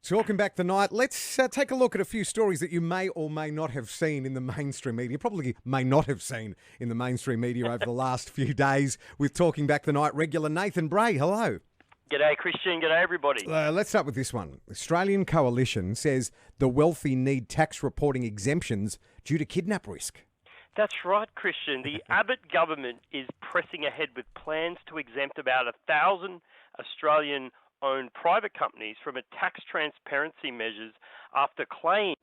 Talking back the night, let's take a look at a few stories that you may or may not have seen in the mainstream media. Probably may not have seen in the mainstream media over the last few days with Talking Back the Night regular Nathan Bray. Hello. G'day, Christian. G'day, everybody. Let's start with this one. Australian Coalition says the wealthy need tax reporting exemptions due to kidnap risk. That's right, Christian. The Abbott government is pressing ahead with plans to exempt about 1,000 Australian-owned private companies from a tax transparency measures after claims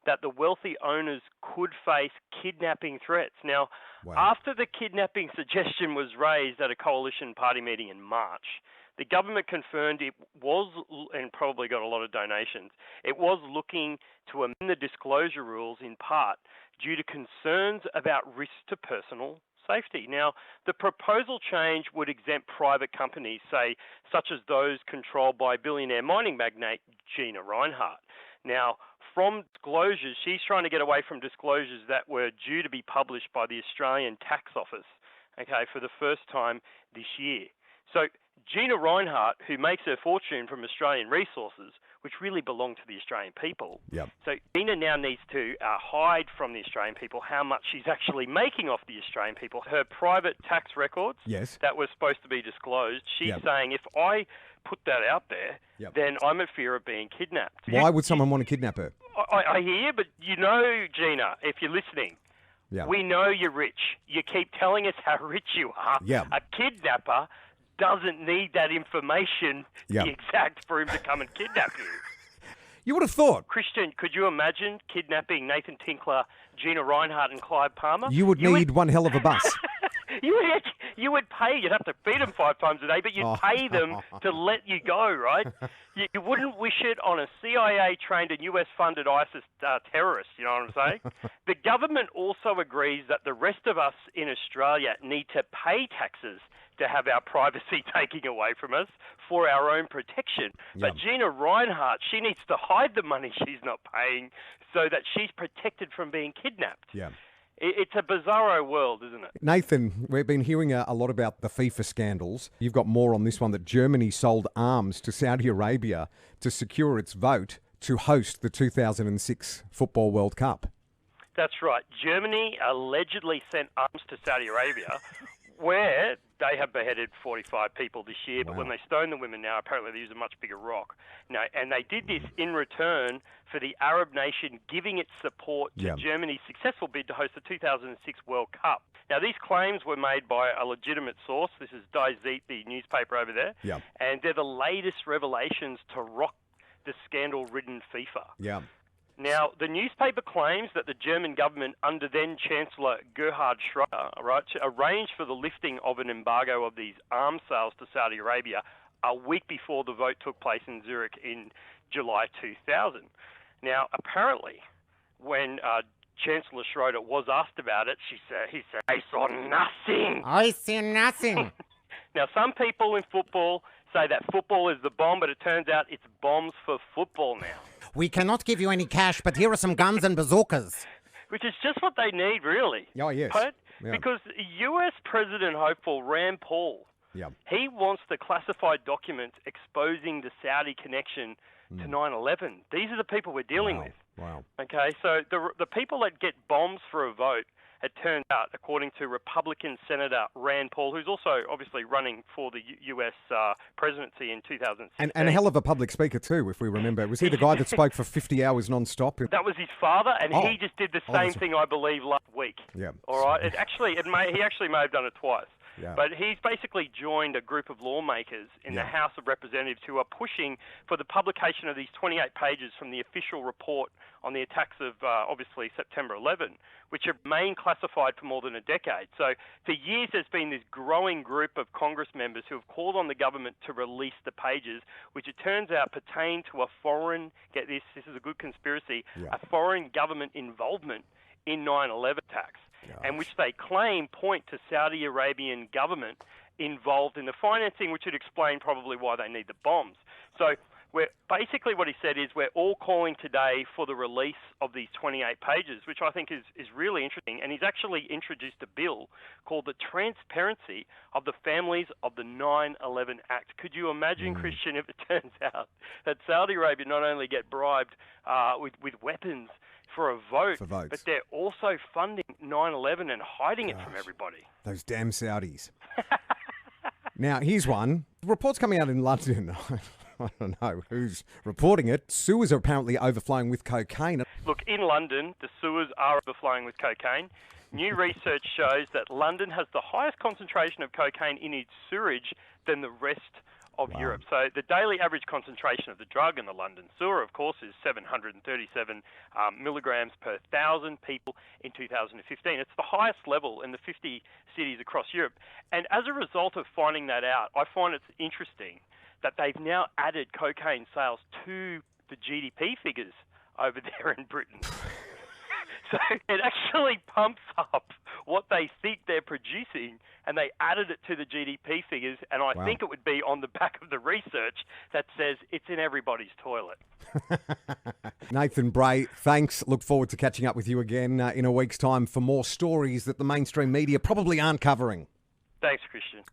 that the wealthy owners could face kidnapping threats. Now, after the kidnapping suggestion was raised at a coalition party meeting in March, the government confirmed it was, and probably got a lot of donations, it was looking to amend the disclosure rules in part due to concerns about risk to personal safety. Now, the proposal change would exempt private companies, say, such as those controlled by billionaire mining magnate Gina Rinehart. Now, from disclosures, she's trying to get away from disclosures that were due to be published by the Australian Tax Office, for the first time this year. So Gina Rinehart, who makes her fortune from Australian resources, which really belong to the Australian people. Yep. So Gina now needs to hide from the Australian people how much she's actually making off the Australian people. Her private tax records that were supposed to be disclosed, she's saying, if I put that out there, then I'm at fear of being kidnapped. Why would someone want to kidnap her? I hear, but you know, Gina, if you're listening, we know you're rich. You keep telling us how rich you are. A kidnapper doesn't need that information the exact for him to come and kidnap you. You would have thought. Christian, could you imagine kidnapping Nathan Tinkler, Gina Rinehart and Clive Palmer? You would need one hell of a bus. You would pay. You'd have to feed them 5 times a day, but you'd pay them to let you go, right? You wouldn't wish it on a CIA-trained and US-funded ISIS terrorist, you know what I'm saying? The government also agrees that the rest of us in Australia need to pay taxes to have our privacy taken away from us for our own protection. But Gina Rinehart, she needs to hide the money she's not paying so that she's protected from being kidnapped. It's a bizarro world, isn't it? Nathan, we've been hearing a lot about the FIFA scandals. You've got more on this one, that Germany sold arms to Saudi Arabia to secure its vote to host the 2006 Football World Cup. That's right. Germany allegedly sent arms to Saudi Arabia where they have beheaded 45 people this year, but when they stone the women now, apparently they use a much bigger rock. Now, and they did this in return for the Arab nation giving its support to Germany's successful bid to host the 2006 World Cup. Now, these claims were made by a legitimate source. This is Die Zeit, the newspaper over there. And they're the latest revelations to rock the scandal-ridden FIFA. Now, the newspaper claims that the German government, under then-Chancellor Gerhard Schröder, arranged for the lifting of an embargo of these arms sales to Saudi Arabia a week before the vote took place in Zurich in July 2000. Now, apparently, when Chancellor Schröder was asked about it, he said, I saw nothing. I see nothing. Now, some people in football say that football is the bomb, but it turns out it's bombs for football now. We cannot give you any cash, but here are some guns and bazookas. Which is just what they need, really. Oh, yes. Right? Because US President hopeful Rand Paul, he wants the classified documents exposing the Saudi connection to 9/11. These are the people we're dealing with. Okay, so the people that get bombs for a vote, it turns out, according to Republican Senator Rand Paul, who's also obviously running for the U.S. presidency in 2016. And a hell of a public speaker too, if we remember. Was he the guy that spoke for 50 hours non-stop? That was his father, and he just did the same thing, I believe, last week. All right? He actually may have done it twice. But he's basically joined a group of lawmakers in the House of Representatives who are pushing for the publication of these 28 pages from the official report on the attacks of, obviously, September 11, which have remained classified for more than a decade. So for years there's been this growing group of Congress members who have called on the government to release the pages, which it turns out pertain to a foreign, get this is a good conspiracy, a foreign government involvement in 9/11 attacks. And which they claim point to Saudi Arabian government involved in the financing, which would explain probably why they need the bombs. So Basically what he said is we're all calling today for the release of these 28 pages, which I think is really interesting. And he's actually introduced a bill called the Transparency of the Families of the 9/11 Act. Could you imagine, Christian, if it turns out that Saudi Arabia not only get bribed with weapons for a vote, but they're also funding 9/11 and hiding it from everybody. Those damn Saudis. Now, here's one. Reports coming out in London. I don't know who's reporting it. Sewers are apparently overflowing with cocaine. Look, in London, the sewers are overflowing with cocaine. New research shows that London has the highest concentration of cocaine in its sewerage than the rest of Europe. So the daily average concentration of the drug in the London sewer, of course, is 737 milligrams per 1,000 people in 2015. It's the highest level in the 50 cities across Europe. And as a result of finding that out, I find it's interesting that they've now added cocaine sales to the GDP figures over there in Britain. So it actually pumps up what they think they're producing, and they added it to the GDP figures, and I think it would be on the back of the research that says it's in everybody's toilet. Nathan Bray, thanks. Look forward to catching up with you again in a week's time for more stories that the mainstream media probably aren't covering. Thanks, Christian.